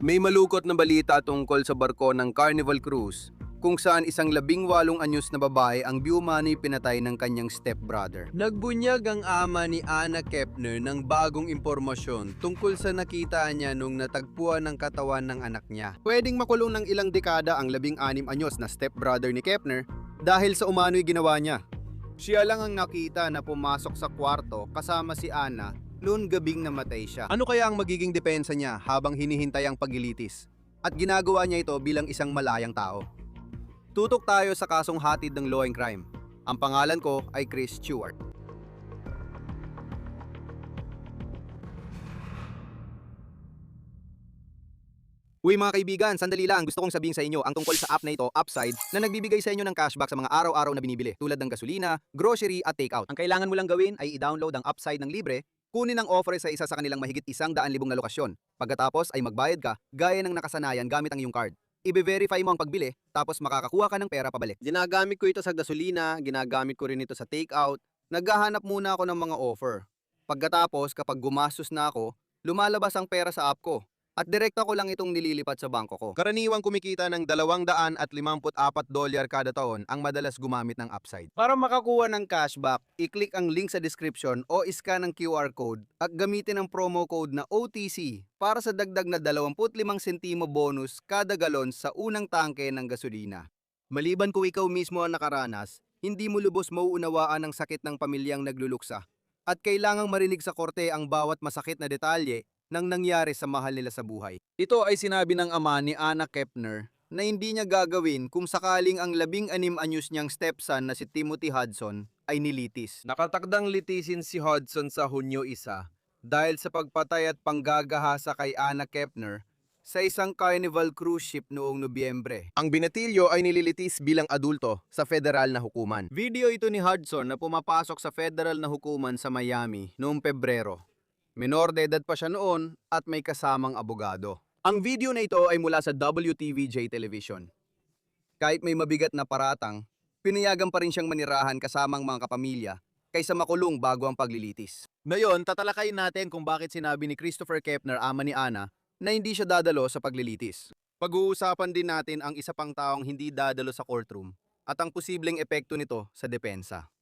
May malukot na balita tungkol sa barko ng Carnival Cruise kung saan isang 18 anyos na babae ang Biumani pinatay ng kanyang stepbrother. Nagbunyag ang ama ni Anna Kepner ng bagong impormasyon tungkol sa nakita niya nung natagpuan ng katawan ng anak niya. Pwedeng makulong ng ilang dekada ang 16 anyos na stepbrother ni Kepner dahil sa umano'y ginawa niya. Siya lang ang nakita na pumasok sa kwarto kasama si Anna noon gabing namatay siya. Ano kaya ang magiging depensa niya habang hinihintay ang paglilitis? At ginagawa niya ito bilang isang malayang tao. Tutok tayo sa kasong hatid ng Law and Crime. Ang pangalan ko ay Chris Stewart. Uy mga kaibigan, sandali lang, gusto kong sabihin sa inyo ang tungkol sa app na ito, Upside, na nagbibigay sa inyo ng cashback sa mga araw-araw na binibili tulad ng gasolina, grocery at takeout. Ang kailangan mo lang gawin ay i-download ang Upside ng libre, kunin ang offer sa isa sa kanilang mahigit 100,000 na lokasyon. Pagkatapos ay magbayad ka gaya ng nakasanayan gamit ang iyong card. I-verify mo ang pagbili, tapos makakakuha ka ng pera pabalik. Ginagamit ko ito sa gasolina, ginagamit ko rin ito sa takeout. Naghahanap muna ako ng mga offer. Pagkatapos, kapag gumastos na ako, lumalabas ang pera sa app ko. At direkta ko lang itong nililipat sa bangko ko. Karaniwang kumikita ng $254 kada taon ang madalas gumamit ng Upside. Para makakuha ng cashback, i-click ang link sa description o iscan ang QR code at gamitin ang promo code na OTC para sa dagdag na 25 sentimo bonus kada galon sa unang tangke ng gasolina. Maliban kung ikaw mismo ang nakaranas, hindi mo lubos mauunawaan ang sakit ng pamilyang nagluluksa at kailangang marinig sa korte ang bawat masakit na detalye nang nangyari sa mahal nila sa buhay. Ito ay sinabi ng ama ni Anna Kepner na hindi niya gagawin kung sakaling ang 16 anyos niyang stepson na si Timothy Hudson ay nilitis. Nakatakdang litisin si Hudson sa Hunyo 1 dahil sa pagpatay at panggagahasa kay Anna Kepner sa isang Carnival cruise ship noong Nobyembre. Ang binatilyo ay nililitis bilang adulto sa federal na hukuman. Video ito ni Hudson na pumapasok sa federal na hukuman sa Miami noong Pebrero. Menor de edad pa siya noon at may kasamang abogado. Ang video na ito ay mula sa WTVJ Television. Kahit may mabigat na paratang, pinayagan pa rin siyang manirahan kasamang mga kapamilya kaysa makulong bago ang paglilitis. Ngayon, tatalakayin natin kung bakit sinabi ni Christopher Kepner, ama ni Anna, na hindi siya dadalo sa paglilitis. Pag-uusapan din natin ang isa pang taong hindi dadalo sa courtroom at ang posibleng epekto nito sa depensa.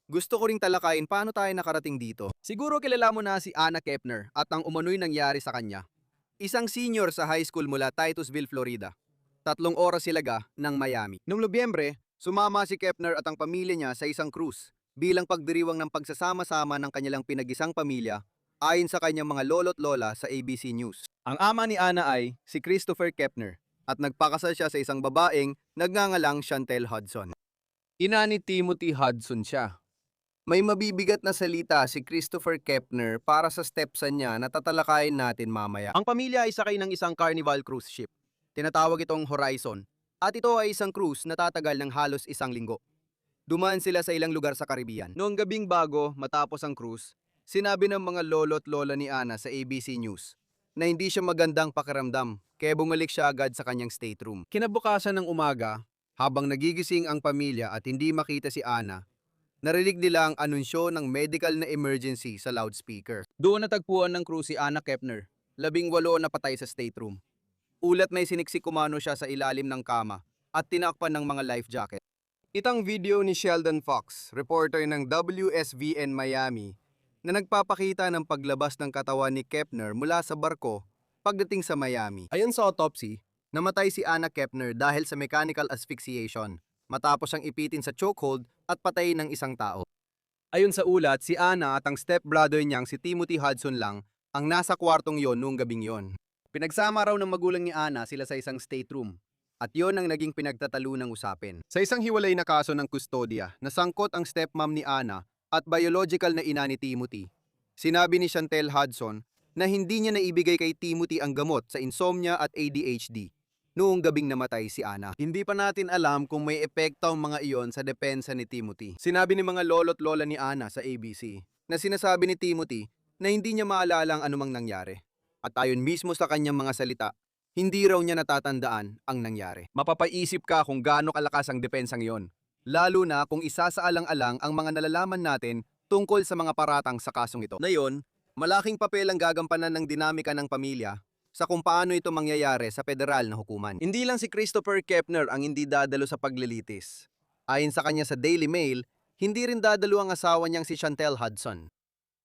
Gusto ko ring talakayin paano tayo nakarating dito. Siguro kilala mo na si Anna Kepner at ang umano'y nangyari sa kanya. Isang senior sa high school mula Titusville, Florida. 3 oras silaga ng Miami. Noong Nobyembre, sumama si Kepner at ang pamilya niya sa isang cruise bilang pagdiriwang ng pagsasama-sama ng kanilang pinag-isang pamilya ayon sa kanyang mga lolo't lola sa ABC News. Ang ama ni Anna ay si Christopher Kepner at nagpakasal siya sa isang babaeng nagngangalang Chantel Hudson. Ina ni Timothy Hudson siya. May mabibigat na salita si Christopher Kepner para sa stepson niya na tatalakayin natin mamaya. Ang pamilya ay sakay ng isang Carnival cruise ship. Tinatawag itong Horizon. At ito ay isang cruise na tatagal ng halos 1 linggo. Dumaan sila sa ilang lugar sa Caribbean. Noong gabing bago matapos ang cruise, sinabi ng mga lolo't lola ni Anna sa ABC News na hindi siya magandang pakiramdam kaya bumalik siya agad sa kanyang stateroom. Kinabukasan ng umaga, habang nagigising ang pamilya at hindi makita si Anna, narinig nila ang anunsyo ng medical na emergency sa loudspeaker. Doon natagpuan ng crew si Anna Kepner, 18 na patay sa stateroom. Ulat may siniksik kumano siya sa ilalim ng kama at tinakpan ng mga life jacket. Itang video ni Sheldon Fox, reporter ng WSVN Miami, na nagpapakita ng paglabas ng katawan ni Kepner mula sa barko pagdating sa Miami. Ayon sa autopsy, namatay si Anna Kepner dahil sa mechanical asphyxiation matapos siyang ipitin sa chokehold at patayin ng isang tao. Ayon sa ulat, si Anna at ang stepbrother niyang si Timothy Hudson lang ang nasa kwartong yon noong gabing yon. Pinagsama raw ng magulang ni Anna sila sa isang stateroom at yon ang naging pinagtatalunang usapin. Sa isang hiwalay na kaso ng kustodya, nasangkot ang stepmom ni Anna at biological na ina ni Timothy. Sinabi ni Chantel Hudson na hindi niya naibigay kay Timothy ang gamot sa insomnia at ADHD. Noong gabing namatay si Anna. Hindi pa natin alam kung may epekto ang mga iyon sa depensa ni Timothy. Sinabi ni mga lolo't lola ni Anna sa ABC na sinasabi ni Timothy na hindi niya maalala ang anumang nangyari. At ayon mismo sa kanyang mga salita, hindi raw niya natatandaan ang nangyari. Mapapaisip ka kung gaano kalakas ang depensang iyon, lalo na kung isasaalang-alang ang mga nalalaman natin tungkol sa mga paratang sa kasong ito. Ngayon, malaking papel ang gagampanan ng dinamika ng pamilya sa kung paano ito mangyayari sa federal na hukuman. Hindi lang si Christopher Kepner ang hindi dadalo sa paglilitis. Ayon sa kanya sa Daily Mail, hindi rin dadalo ang asawa niyang si Chantel Hudson.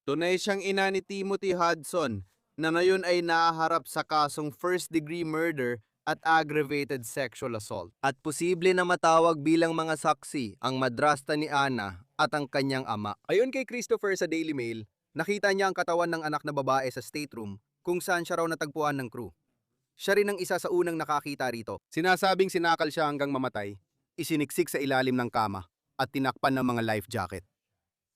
Tunay siyang ina ni Timothy Hudson na ngayon ay nahaharap sa kasong first-degree murder at aggravated sexual assault. At posible na matawag bilang mga saksi ang madrasta ni Ana at ang kanyang ama. Ayon kay Christopher sa Daily Mail, nakita niya ang katawan ng anak na babae sa stateroom kung saan siya raw natagpuan ng crew. Siya rin ang isa sa unang nakakita rito. Sinasabing sinakal siya hanggang mamatay, isiniksik sa ilalim ng kama at tinakpan ng mga life jacket.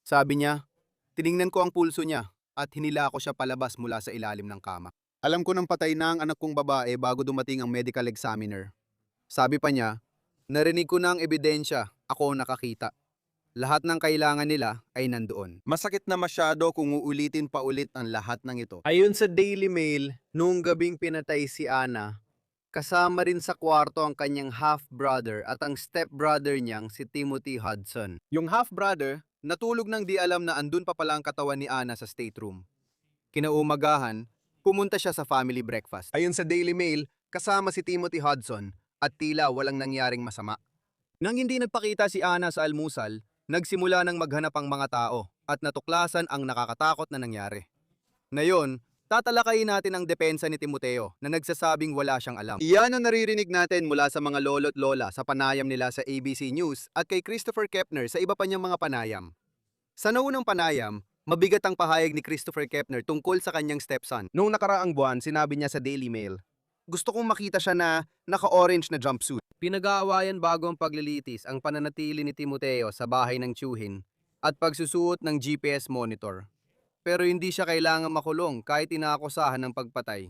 Sabi niya, tiningnan ko ang pulso niya at hinila ko siya palabas mula sa ilalim ng kama. Alam ko nang patay na ang anak kong babae bago dumating ang medical examiner. Sabi pa niya, narinig ko na ang ebidensya, ako ang nakakita. Lahat ng kailangan nila ay nandoon. Masakit na masyado kung uulitin pa ulit ang lahat ng ito. Ayon sa Daily Mail, noong gabing pinatay si Ana, kasama rin sa kwarto ang kanyang half-brother at ang step-brother niyang si Timothy Hudson. Yung half-brother, natulog nang di alam na andun pa pala ang katawan ni Ana sa stateroom. Kinaumagahan, pumunta siya sa family breakfast. Ayon sa Daily Mail, kasama si Timothy Hudson at tila walang nangyaring masama. Nang hindi nagpakita si Ana sa almusal, nagsimula ng maghanap ang mga tao at natuklasan ang nakakatakot na nangyari. Ngayon, tatalakayin natin ang depensa ni Timoteo na nagsasabing wala siyang alam. Iyan ang naririnig natin mula sa mga lolo't lola sa panayam nila sa ABC News at kay Christopher Kepner sa iba pa niyang mga panayam. Sa naunang panayam, mabigat ang pahayag ni Christopher Kepner tungkol sa kanyang stepson. Noong nakaraang buwan, sinabi niya sa Daily Mail, gusto kong makita siya na naka-orange na jumpsuit. Pinag-aawayan bago ang paglilitis ang pananatili ni Timoteo sa bahay ng tiyuhin at pagsusuot ng GPS monitor. Pero hindi siya kailangang makulong kahit inaakusahan ng pagpatay.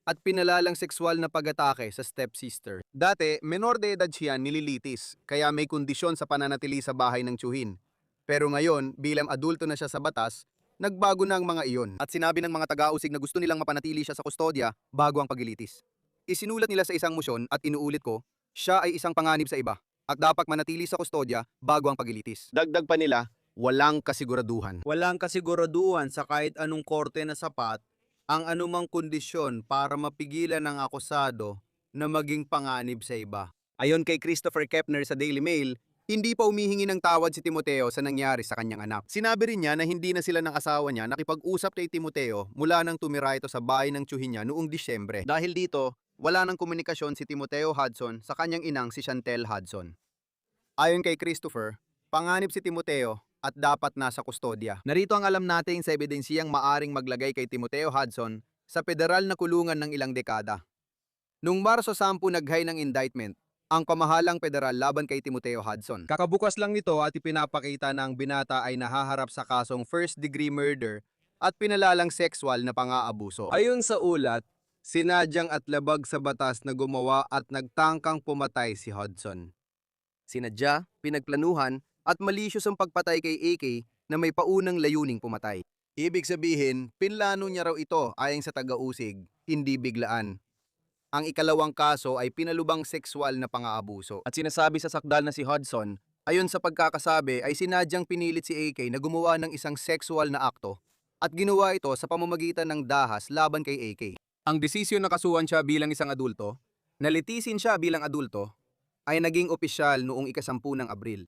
At pinalalang sexual na pag-atake sa stepsister. Dati, menor de edad siya nililitis, kaya may kondisyon sa pananatili sa bahay ng tiyuhin. Pero ngayon, bilang adulto na siya sa batas, nagbago na ang mga iyon. At sinabi ng mga taga-usig na gusto nilang mapanatili siya sa kustodya bago ang paglilitis. Isinulat nila sa isang motion at inuulit ko, siya ay isang panganib sa iba at dapat manatili sa kustodya bago ang paglilitis. Dagdag pa nila, walang kasiguraduhan. Walang kasiguraduhan sa kahit anong korte na sapat ang anumang kondisyon para mapigilan ng akusado na maging panganib sa iba. Ayon kay Christopher Kepner sa Daily Mail, hindi pa humihingi ng tawad si Timoteo sa nangyari sa kanyang anak. Sinabi rin niya na hindi na sila ng asawa niya nakipag-usap kay Timoteo mula nang tumira ito sa bahay ng tiyuhin niya noong Disyembre. Dahil dito, wala nang komunikasyon si Timoteo Hudson sa kanyang inang si Chantel Hudson. Ayon kay Christopher, panganib si Timoteo at dapat nasa kustodya. Narito ang alam natin sa ebidensiyang maaring maglagay kay Timoteo Hudson sa federal na kulungan ng ilang dekada. Noong Marso 10 naghay ng indictment ang pamahalang federal laban kay Timoteo Hudson. Kakabukas lang nito at ipinapakita na ang binata ay nahaharap sa kasong first-degree murder at pinalalang sexual na pang-aabuso. Ayon sa ulat, sinadyang at labag sa batas na gumawa at nagtangkang pumatay si Hudson. Sinadya, pinagplanuhan at malicious ang pagpatay kay AK na may paunang layuning pumatay. Ibig sabihin, pinlano niya raw ito ayon sa taga-usig, hindi biglaan. Ang ikalawang kaso ay pinalubang sexual na pang-aabuso. At sinasabi sa sakdal na si Hudson, ayon sa pagkakasabi ay sinadyang pinilit si AK na gumawa ng isang sexual na akto at ginawa ito sa pamamagitan ng dahas laban kay AK. Ang desisyon na kasuhan siya bilang isang adulto, nalitisin siya bilang adulto, ay naging opisyal noong ika-10 ng Abril.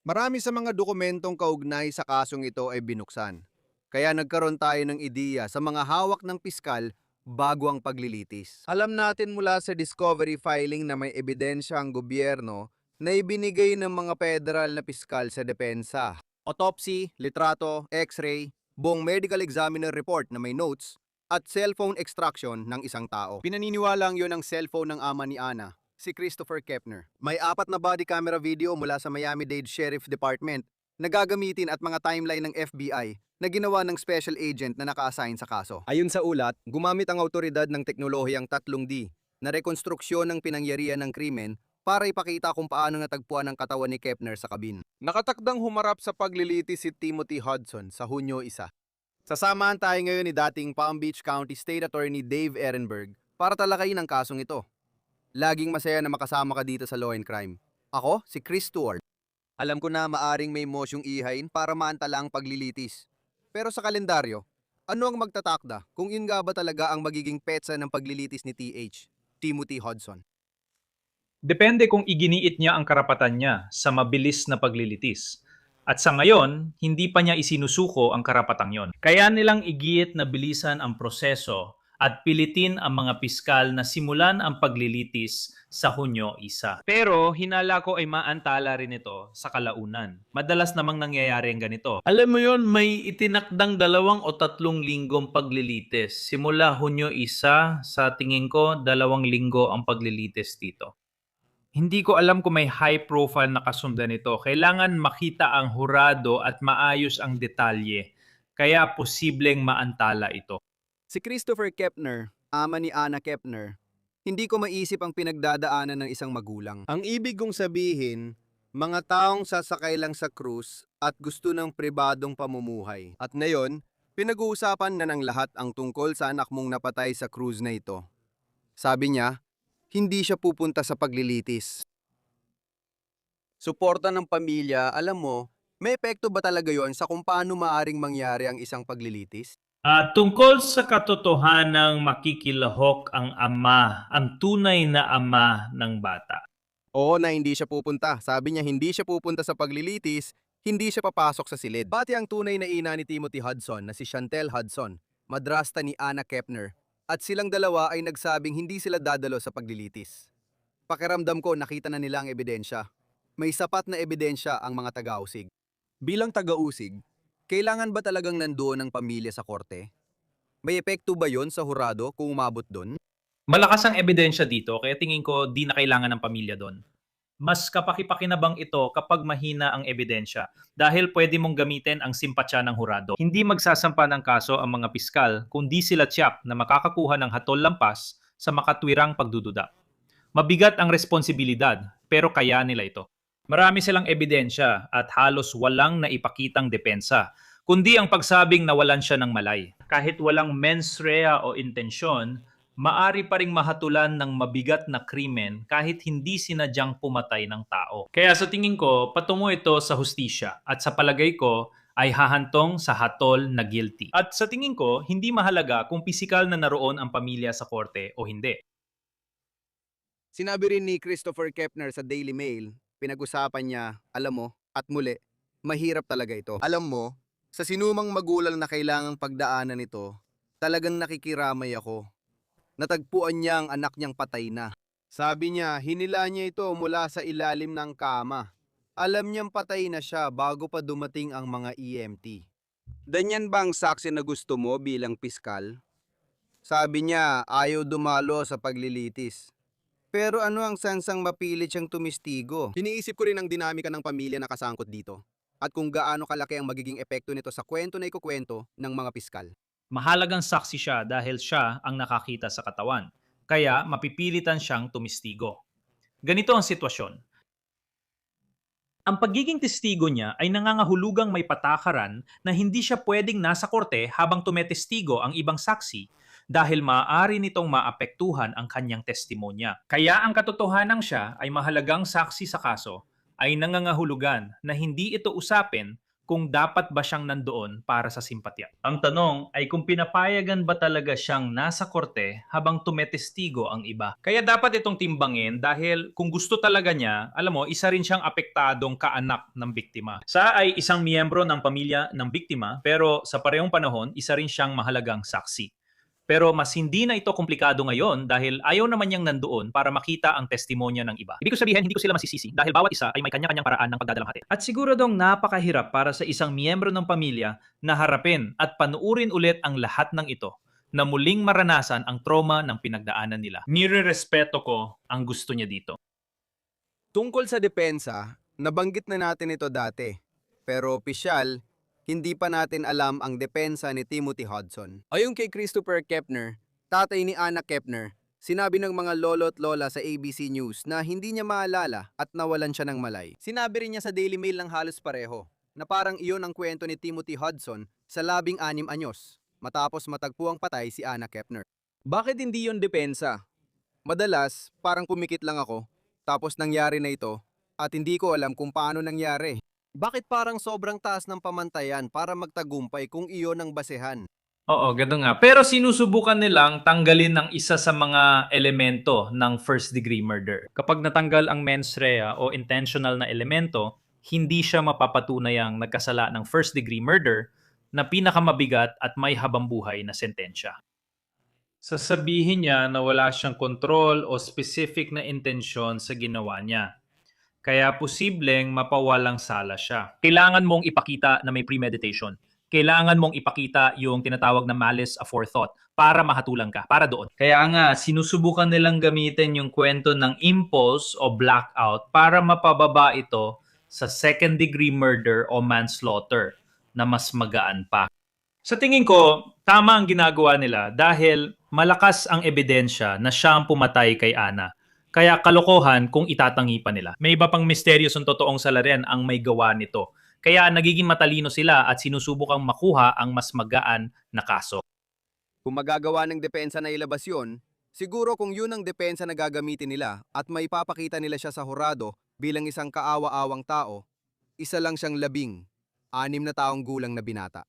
Marami sa mga dokumentong kaugnay sa kasong ito ay binuksan. Kaya nagkaroon tayo ng ideya sa mga hawak ng piskal bago ang paglilitis. Alam natin mula sa discovery filing na may ebidensya ang gobyerno na ibinigay ng mga federal na piskal sa depensa. Autopsy, litrato, x-ray, buong medical examiner report na may notes, at cellphone extraction ng isang tao. Pinaniniwalang yon ang cellphone ng ama ni Ana, si Christopher Kepner. May 4 na body camera video mula sa Miami-Dade Sheriff Department na gagamitin at mga timeline ng FBI na ginawa ng special agent na naka-assign sa kaso. Ayon sa ulat, gumamit ang awtoridad ng teknolohiyang 3D na rekonstruksyon ng pinangyarihan ng krimen para ipakita kung paano natagpuan ang katawan ni Kepner sa kabin. Nakatakdang humarap sa paglilitis si Timothy Hudson sa Hunyo 1. Sasamahan tayo ngayon ni dating Palm Beach County State Attorney Dave Ehrenberg para talakayin ang kasong ito. Laging masaya na makasama ka dito sa Law and Crime. Ako, si Chris Stewart. Alam ko na maaring may mosyong ihain para maantala ang paglilitis. Pero sa kalendaryo, Ano ang magtatakda kung yun nga ba talaga ang magiging petsa ng paglilitis ni Timothy Hudson? Depende kung iginiit niya ang karapatan niya sa mabilis na paglilitis. At sa ngayon, hindi pa niya isinusuko ang karapatang yon. Kaya nilang igiit na bilisan ang proseso at pilitin ang mga piskal na simulan ang paglilitis sa Hunyo 1. Pero hinala ko ay maantala rin ito sa kalaunan. Madalas namang nangyayari ang ganito. Alam mo yon, may itinakdang 2 o 3 linggong paglilitis. Simula Hunyo 1, sa tingin ko 2 linggo ang paglilitis dito. Hindi ko alam kung may high profile na kasundan nito. Kailangan makita ang hurado at maayos ang detalye. Kaya posibleng maantala ito. Si Christopher Kepner, ama ni Anna Kepner, hindi ko maisip ang pinagdadaanan ng isang magulang. Ang ibig kong sabihin, mga taong sasakay lang sa cruise at gusto ng pribadong pamumuhay. At ngayon, pinag-uusapan na ng lahat ang tungkol sa anak mong napatay sa cruise na ito. Sabi niya, hindi siya pupunta sa paglilitis. Suporta ng pamilya, alam mo, may epekto ba talaga yon sa kung paano maaring mangyari ang isang paglilitis? Tungkol sa katotohanang makikilahok ang ama, ang tunay na ama ng bata. Oo na hindi siya pupunta. Sabi niya hindi siya pupunta sa paglilitis, hindi siya papasok sa silid. Pati ang tunay na ina ni Timothy Hudson na si Chantel Hudson, madrasta ni Anna Kepner, at silang dalawa ay nagsabing hindi sila dadalo sa paglilitis. Pakiramdam ko nakita na nila ang ebidensya. May sapat na ebidensya ang mga taga-usig. Bilang taga-usig, kailangan ba talagang nandoon ang pamilya sa korte? May epekto ba yon sa hurado kung umabot doon? Malakas ang ebidensya dito kaya tingin ko di na kailangan ng pamilya doon. Mas kapakipakinabang ito kapag mahina ang ebidensya dahil pwede mong gamitin ang simpatsya ng hurado. Hindi magsasampa ng kaso ang mga piskal kung di sila tiyak na makakakuha ng hatol lampas sa makatwirang pagdududa. Mabigat ang responsibilidad pero kaya nila ito. Marami silang ebidensya at halos walang naipakitang depensa, kundi ang pagsabing nawalan siya ng malay. Kahit walang mens rea o intensyon, maari pa ring mahatulan ng mabigat na krimen kahit hindi sinadyang pumatay ng tao. Kaya sa tingin ko, patungo ito sa hustisya at sa palagay ko ay hahantong sa hatol na guilty. At sa tingin ko, hindi mahalaga kung pisikal na naroon ang pamilya sa korte o hindi. Sinabi rin ni Christopher Kepner sa Daily Mail, pinag-usapan niya, alam mo, at muli, mahirap talaga ito. Alam mo, sa sinumang magulang na kailangang pagdaanan ito, talagang nakikiramay ako. Natagpuan niya ang anak niyang patay na. Sabi niya, hinila niya ito mula sa ilalim ng kama. Alam niyang patay na siya bago pa dumating ang mga EMT. Danyan ba ang saksi na gusto mo bilang piskal? Sabi niya, ayaw dumalo sa paglilitis. Pero ano ang sansang mapilit siyang tumistigo? Iniisip ko rin ang dinamika ng pamilya na kasangkot dito. At kung gaano kalaki ang magiging epekto nito sa kwento na ikukwento ng mga piskal. Mahalagang saksi siya dahil siya ang nakakita sa katawan. Kaya mapipilitan siyang tumistigo. Ganito ang sitwasyon. Ang pagiging testigo niya ay nangangahulugang may patakaran na hindi siya pwedeng nasa korte habang tumetestigo ang ibang saksi dahil maaari nitong maapektuhan ang kanyang testimonya. Kaya ang katotohanang siya ay mahalagang saksi sa kaso ay nangangahulugan na hindi ito usapin kung dapat ba siyang nandoon para sa simpatya. Ang tanong ay kung pinapayagan ba talaga siyang nasa korte habang tumetestigo ang iba. Kaya dapat itong timbangin dahil kung gusto talaga niya, alam mo, isa rin siyang apektadong kaanak ng biktima. Siya ay isang miyembro ng pamilya ng biktima pero sa parehong panahon, isa rin siyang mahalagang saksi. Pero mas hindi na ito komplikado ngayon dahil ayaw naman niyang nandoon para makita ang testimonya ng iba. Ibig ko sabihin, hindi ko sila masisisi dahil bawat isa ay may kanya-kanyang paraan ng pagdadalamhati. At siguradong napakahirap para sa isang miyembro ng pamilya na harapin at panuurin ulit ang lahat ng ito na muling maranasan ang trauma ng pinagdaanan nila. Nire-respeto ko ang gusto niya dito. Tungkol sa depensa, nabanggit na natin ito dati. Pero opisyal, hindi pa natin alam ang depensa ni Timothy Hudson. Ayon kay Christopher Kepner, tatay ni Anna Kepner, sinabi ng mga lolo at lola sa ABC News na hindi niya maalala at nawalan siya ng malay. Sinabi rin niya sa Daily Mail ng halos pareho na parang iyon ang kwento ni Timothy Hudson sa 16 anyos matapos matagpuang patay si Anna Kepner. Bakit hindi yon depensa? Madalas, parang pumikit lang ako, tapos nangyari na ito, at hindi ko alam kung paano nangyari. Bakit parang sobrang taas ng pamantayan para magtagumpay kung iyon ang basehan? Oo, gano'n nga. Pero sinusubukan nilang tanggalin ng isa sa mga elemento ng first degree murder. Kapag natanggal ang mens rea o intentional na elemento, hindi siya mapapatunayang nagkasala ng first degree murder na pinakamabigat at may habambuhay na sentensya. Sasabihin niya na wala siyang kontrol o specific na intensyon sa ginawa niya. Kaya posibleng mapawalang sala siya. Kailangan mong ipakita na may premeditation. Kailangan mong ipakita yung tinatawag na malice aforethought para mahatulan ka, para doon. Kaya nga, sinusubukan nilang gamitin yung kwento ng impulse o blackout para mapababa ito sa second degree murder o manslaughter na mas magaan pa. Sa tingin ko, tama ang ginagawa nila dahil malakas ang ebidensya na siya ang pumatay kay Ana. Kaya kalokohan kung itatangi pa nila. May iba pang misteryosong totoong salarin ang may gawa nito. Kaya nagiging matalino sila at sinusubukang makuha ang mas magaan na kaso. Kung magagawa ng depensa na ilabas yun, siguro kung yun ang depensa na gagamitin nila at may papakita nila siya sa hurado bilang isang kaawa-awang tao, isa lang siyang 16 na taong gulang na binata.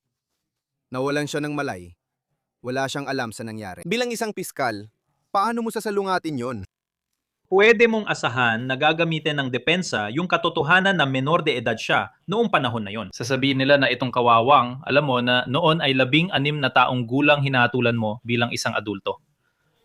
Nawalan siya ng malay. Wala siyang alam sa nangyari. Bilang isang piskal, paano mo sasalungatin yon? Pwede mong asahan na gagamitin ng depensa yung katotohanan na menor de edad siya noong panahon na yon. Sasabihin nila na itong kawawang, alam mo na noon ay 16 na taong gulang hinatulan mo bilang isang adulto.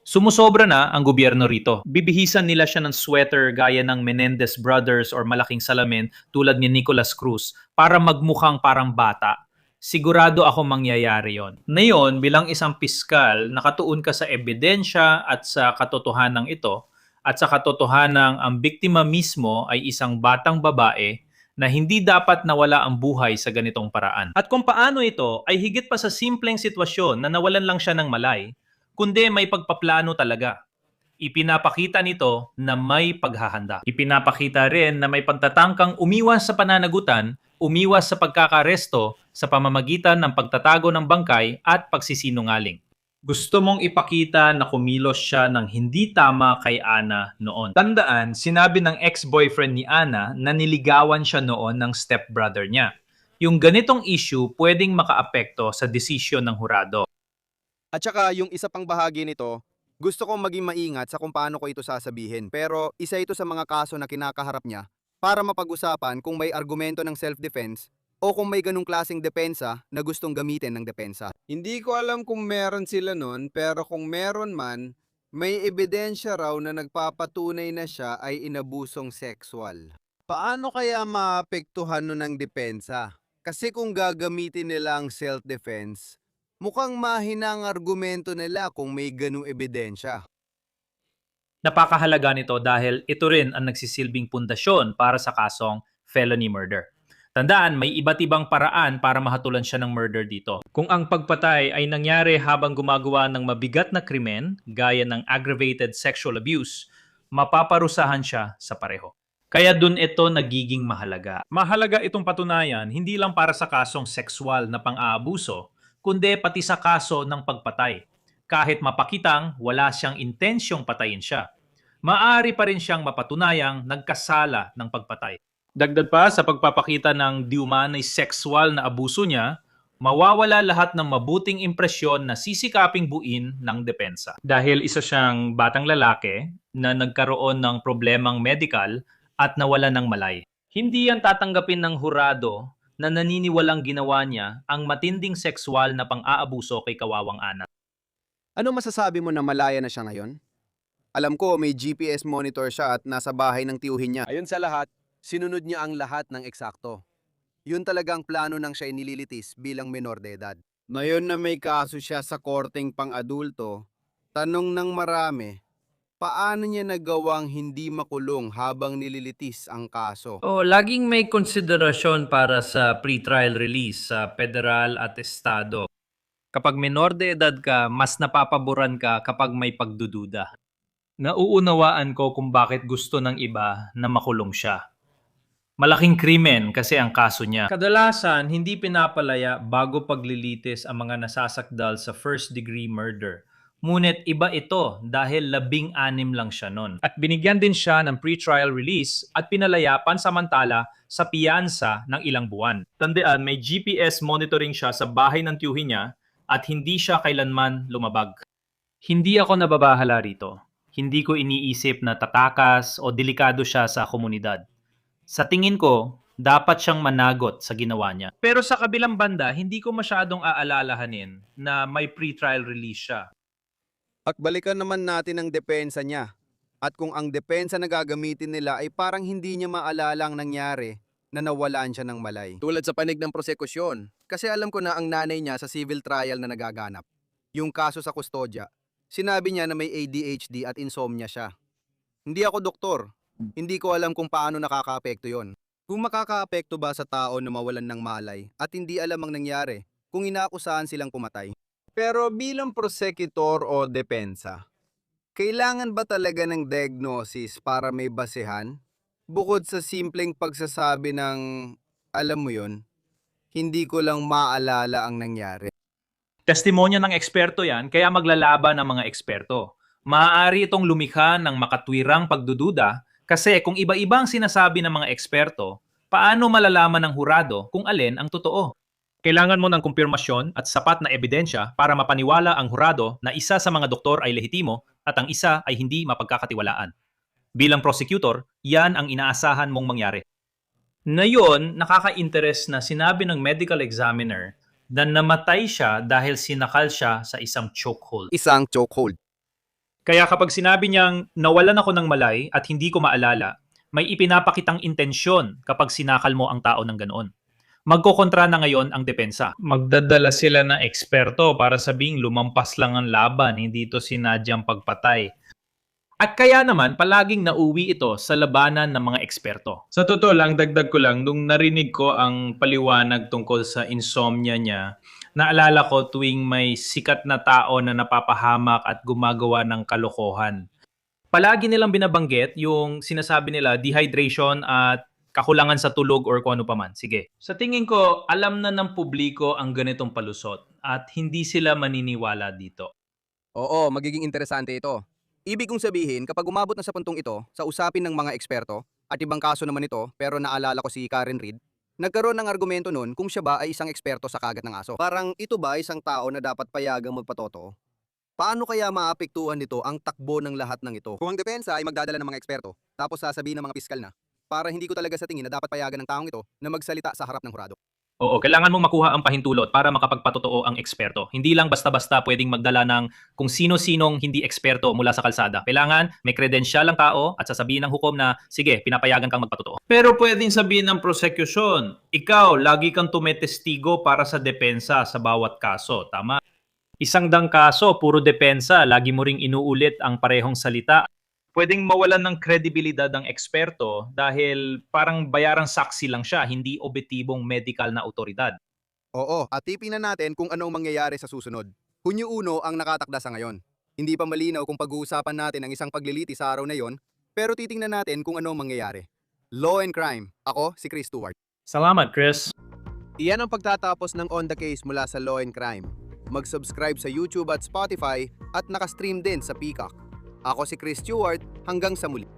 Sumusobra na ang gobyerno rito. Bibihisan nila siya ng sweater gaya ng Menendez Brothers or malaking salamin tulad ni Nicolas Cruz para magmukhang parang bata. Sigurado ako mangyayari yon. Ngayon, bilang isang piskal, nakatuon ka sa ebidensya at sa katotohanan ito at sa katotohanan ang biktima mismo ay isang batang babae na hindi dapat nawala ang buhay sa ganitong paraan. At kung paano ito ay higit pa sa simpleng sitwasyon na nawalan lang siya ng malay, kundi may pagpaplano talaga. Ipinapakita nito na may paghahanda. Ipinapakita rin na may pagtatangkang umiwas sa pananagutan, umiwas sa pagkakaresto sa pamamagitan ng pagtatago ng bangkay at pagsisinungaling. Gusto mong ipakita na kumilos siya ng hindi tama kay Ana noon. Tandaan, sinabi ng ex-boyfriend ni Ana na niligawan siya noon ng stepbrother niya. Yung ganitong issue pwedeng makaapekto sa desisyon ng hurado. At saka yung isa pang bahagi nito, gusto kong maging maingat sa kung paano ko ito sasabihin. Pero isa ito sa mga kaso na kinakaharap niya para mapag-usapan kung may argumento ng self-defense o kung may ganung klaseng depensa na gustong gamitin ng depensa. Hindi ko alam kung meron sila nun, pero kung meron man, may ebidensya raw na nagpapatunay na siya ay inabusong sexual. Paano kaya maapektuhan nun ng depensa? Kasi kung gagamitin nila ang self-defense, mukhang mahina ang argumento nila kung may ganung ebidensya. Napakahalaga nito dahil ito rin ang nagsisilbing pundasyon para sa kasong felony murder. Tandaan, may iba't ibang paraan para mahatulan siya ng murder dito. Kung ang pagpatay ay nangyari habang gumagawa ng mabigat na krimen, gaya ng aggravated sexual abuse, mapaparusahan siya sa pareho. Kaya dun ito nagiging mahalaga. Mahalaga itong patunayan hindi lang para sa kasong sexual na pang-aabuso, kundi pati sa kaso ng pagpatay. Kahit mapakitang wala siyang intensyong patayin siya, maaari pa rin siyang mapatunayang nagkasala ng pagpatay. Dagdag pa sa pagpapakita ng diumanay sexual na abuso niya, mawawala lahat ng mabuting impresyon na sisikaping buin ng depensa. Dahil isa siyang batang lalaki na nagkaroon ng problemang medical at nawala ng malay. Hindi yan tatanggapin ng hurado na naniniwalang ginawa niya ang matinding sexual na pang-aabuso kay kawawang Ana. Ano masasabi mo na malaya na siya ngayon? Alam ko may GPS monitor siya at nasa bahay ng tiyuhin niya. Ayon sa lahat, sinunod niya ang lahat ng eksakto. Yun talagang plano ng siya inililitis bilang menor de edad. Ngayon na may kaso siya sa korteng pang-adulto, tanong ng marami, paano niya nagawang hindi makulong habang nililitis ang kaso? Laging may konsiderasyon para sa pre-trial release sa federal at estado. Kapag menor de edad ka, mas napapaboran ka kapag may pagdududa. Nauunawaan ko kung bakit gusto ng iba na makulong siya. Malaking krimen kasi ang kaso niya. Kadalasan, hindi pinapalaya bago paglilitis ang mga nasasakdal sa first degree murder. Ngunit iba ito dahil 16 lang siya nun. At binigyan din siya ng pre-trial release at pinalaya pansamantala sa piyansa ng ilang buwan. Tandaan, may GPS monitoring siya sa bahay ng tiyuhin niya at hindi siya kailanman lumabag. Hindi ako nababahala rito. Hindi ko iniisip na tatakas o delikado siya sa komunidad. Sa tingin ko, dapat siyang managot sa ginawa niya. Pero sa kabilang banda, hindi ko masyadong aalalahanin na may pre-trial release siya. At balikan naman natin ang depensa niya. At kung ang depensa na gagamitin nila ay parang hindi niya maalala ang nangyari, na nawalaan siya ng malay. Tulad sa panig ng prosekusyon, kasi alam ko na ang nanay niya sa civil trial na nagaganap. Yung kaso sa kustodya, sinabi niya na may ADHD at insomnia siya. Hindi ako doktor. Hindi ko alam kung paano nakakaapekto yon. Kung makakaapekto ba sa tao na mawalan ng malay at hindi alam ang nangyari kung inaakusahan silang pumatay. Pero bilang prosecutor o depensa, kailangan ba talaga ng diagnosis para may basehan? Bukod sa simpleng pagsasabi ng, alam mo yon, hindi ko lang maalala ang nangyari. Testimonya ng eksperto yan, kaya maglalaban ng mga eksperto. Maaari itong lumikha ng makatwirang pagdududa kasi kung iba-iba ang sinasabi ng mga eksperto, paano malalaman ng hurado kung alin ang totoo? Kailangan mo ng kumpirmasyon at sapat na ebidensya para mapaniwala ang hurado na isa sa mga doktor ay lehitimo at ang isa ay hindi mapagkakatiwalaan. Bilang prosecutor, yan ang inaasahan mong mangyari. Ngayon, nakaka-interest na sinabi ng medical examiner na namatay siya dahil sinakal siya sa isang chokehold. Isang chokehold. Kaya kapag sinabi niyang nawalan ako ng malay at hindi ko maalala, may ipinapakitang intensyon kapag sinakal mo ang tao ng ganoon. Magkokontra na ngayon ang depensa. Magdadala sila ng eksperto para sabing lumampas lang ang laban, hindi ito sinadyang pagpatay. At kaya naman, palaging nauwi ito sa labanan ng mga eksperto. Sa totoo lang, dagdag ko lang, nung narinig ko ang paliwanag tungkol sa insomnia niya, naalala ko tuwing may sikat na tao na napapahamak at gumagawa ng kalokohan. Palagi nilang binabanggit yung sinasabi nila dehydration at kakulangan sa tulog or kung ano pa man. Sige. Sa tingin ko, alam na ng publiko ang ganitong palusot at hindi sila maniniwala dito. Oo, magiging interesante ito. Ibig kong sabihin, kapag umabot na sa puntong ito, sa usapin ng mga eksperto, at ibang kaso naman ito, pero naalala ko si Karen Reed, nagkaroon ng argumento nun kung siya ba ay isang eksperto sa kagat ng aso. Parang ito ba isang tao na dapat payagang magpatotoo? Paano kaya maapektuhan nito ang takbo ng lahat ng ito? Kung ang depensa ay magdadala ng mga eksperto, tapos sasabihin ng mga piskal na, para hindi ko talaga sa tingin na dapat payagan ng taong ito na magsalita sa harap ng hurado. Oo, kailangan mong makuha ang pahintulot para makapagpatotoo ang eksperto. Hindi lang basta-basta pwedeng magdala ng kung sino-sinong hindi eksperto mula sa kalsada. Kailangan may kredensyal ang tao at sasabihin ng hukom na, sige, pinapayagan kang magpatotoo. Pero pwedeng sabihin ng prosecution, ikaw, lagi kang tumetestigo para sa depensa sa bawat kaso. Tama? Isang dang kaso, puro depensa, lagi mo ring inuulit ang parehong salita. Pwedeng mawalan ng kredibilidad ang eksperto dahil parang bayarang saksi lang siya, hindi objetibong medical na otoridad. Oo, at tipin na natin kung anong mangyayari sa susunod. Hunyo 1 ang nakatakda sa ngayon. Hindi pa malinaw kung pag-uusapan natin ang isang pagliliti sa araw na yon, pero titingnan natin kung anong mangyayari. Law and Crime. Ako, si Chris Stewart. Salamat, Chris. Iyan ang pagtatapos ng On The Case mula sa Law and Crime. Mag-subscribe sa YouTube at Spotify at nakastream din sa Peacock. Ako si Chris Stewart, hanggang sa muli.